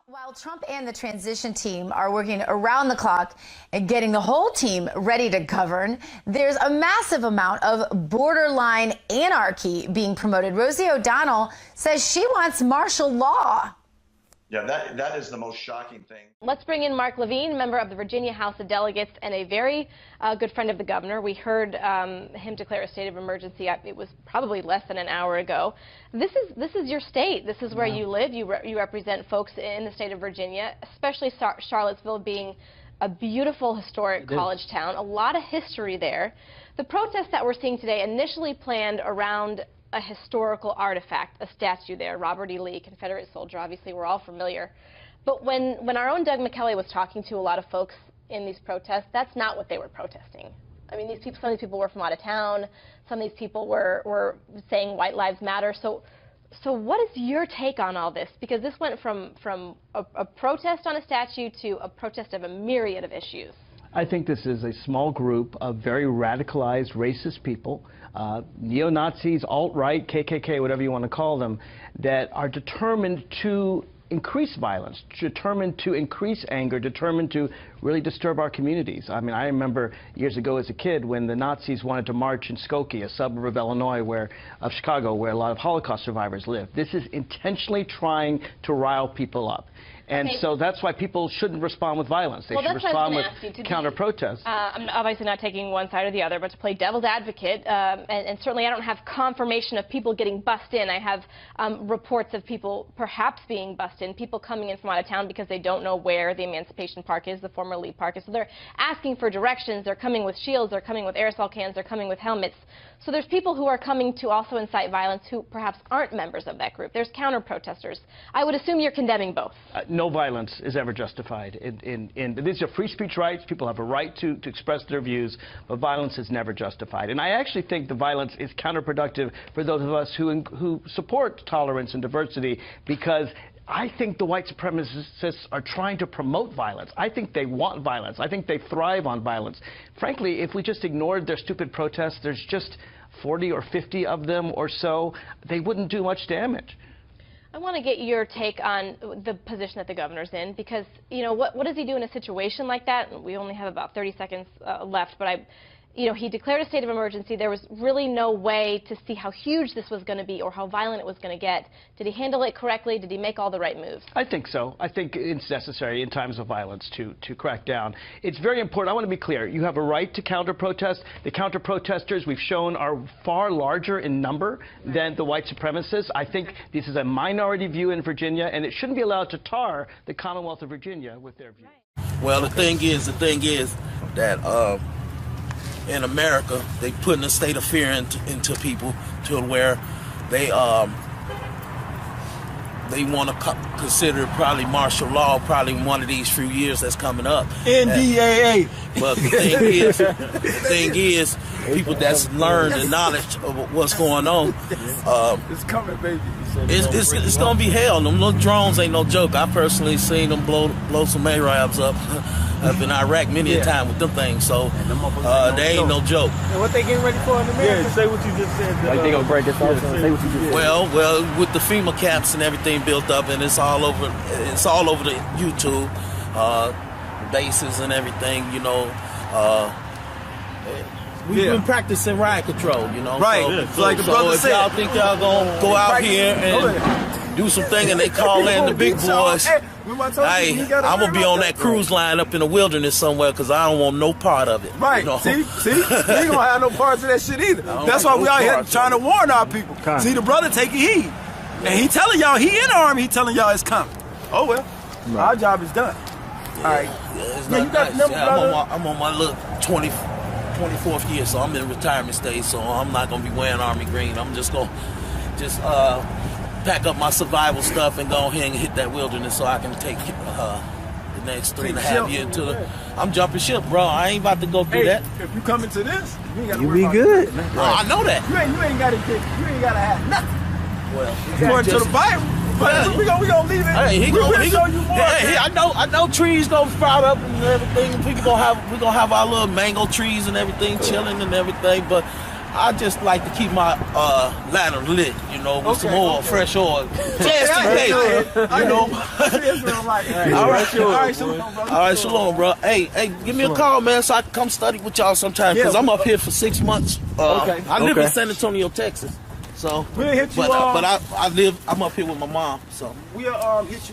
While Trump and the transition team are working around the clock and getting the whole team ready to govern, there's a massive amount of borderline anarchy being promoted. Rosie O'Donnell says she wants martial law. Yeah, that is the most shocking thing. Let's bring in Mark Levine, member of the Virginia House of Delegates and a very good friend of the governor. We heard him declare a state of emergency. It was probably less than an hour ago. This is your state. This is where you live. You represent folks in the state of Virginia, especially Charlottesville being a beautiful historic college town. A lot of history there. The protests that we're seeing today initially planned around a historical artifact, a statue there, Robert E. Lee, Confederate soldier. Obviously, we're all familiar. But when our own Doug McKelly was talking to a lot of folks in these protests, that's not what they were protesting. I mean, some of these people were from out of town. Some of these people were saying white lives matter. So what is your take on all this? Because this went from a protest on a statue to a protest of a myriad of issues. I think this is a small group of very radicalized racist people, neo-Nazis, alt-right, KKK, whatever you want to call them, that are determined to increase violence, determined to increase anger, determined to really disturb our communities. I mean, I remember years ago as a kid when the Nazis wanted to march in Skokie, a suburb of Illinois, of Chicago, where a lot of Holocaust survivors live. This is intentionally trying to rile people up. And so that's why people shouldn't respond with violence. They should respond with counter-protests. I'm obviously not taking one side or the other, but to play devil's advocate, and certainly I don't have confirmation of people getting bussed in. I have reports of people perhaps being bussed in, people coming in from out of town because they don't know where the Emancipation Park is, the former Lee Park is. So they're asking for directions. They're coming with shields. They're coming with aerosol cans. They're coming with helmets. So there's people who are coming to also incite violence who perhaps aren't members of that group. There's counter-protesters. I would assume you're condemning both. No violence is ever justified. These are free speech rights. People have a right to express their views, but violence is never justified. And I actually think the violence is counterproductive for those of us who support tolerance and diversity, because I think the white supremacists are trying to promote violence. I think they want violence. I think they thrive on violence. Frankly, if we just ignored their stupid protests, there's just 40 or 50 of them or so, they wouldn't do much damage. I want to get your take on the position that the governor's in, because, you know, what does he do in a situation like that? We only have about 30 seconds left, but he declared a state of emergency. There was really no way to see how huge this was going to be or how violent it was going to get. Did he handle it correctly? Did he make all the right moves? I think so. I think it's necessary in times of violence to crack down. It's very important. I want to be clear. You have a right to counter-protest. The counter-protesters we've shown are far larger in number than the white supremacists. I think this is a minority view in Virginia, and it shouldn't be allowed to tar the Commonwealth of Virginia with their view. Well, the thing is that in America, they putting a state of fear into people to where they want to consider probably martial law probably one of these few years that's coming up. NDAA. But the thing is, people that's learned the knowledge of what's going on. It's coming, baby. It's gonna be hell. Them little drones ain't no joke. I personally seen them blow some Arabs up. I've been in Iraq many a time with them things, so they ain't no joke. And what they getting ready for in America? Yeah, say what you just said. Like they gonna break this off. Say what you just said. Well, with the FEMA camps and everything built up, and it's all over the YouTube bases and everything. You know, we've been practicing riot control. You know, right? So like the brother if y'all think y'all gonna go out here and do some thing and they call in the big boys. Hey, I'm going to be on that cruise line up in the wilderness somewhere because I don't want no part of it. Right. You know? See? We ain't going to have no parts of that shit either. That's why we out here trying to warn our people. See, the brother taking heed. And he telling y'all, he in the army, he telling y'all it's coming. Oh, well. Our job is done. Yeah, all right. It's not nice. I'm on my little 24th year, so I'm in retirement stage, so I'm not going to be wearing army green. I'm just going to pack up my survival stuff and go ahead and hit that wilderness so I can take the next 3.5 years to the. I'm jumping ship, bro. I ain't about to go through that. If you come into this, you ain't got to you worry be about good. That. I know that. You ain't got to have nothing. Well, according to the Bible. But we gonna leave it. Hey, he gonna show you more. Hey, I know trees gonna sprout up and everything. We're gonna have our little mango trees and everything chilling and everything. But I just like to keep my ladder lit, you know, with some oil, fresh oil. Just in case, you know. All right, shalom, bro. Hey, give me a call, man, so I can come study with y'all sometime, because I'm up here for 6 months. I live in San Antonio, Texas. So, we'll hit you but I'm up here with my mom, so. We'll hit you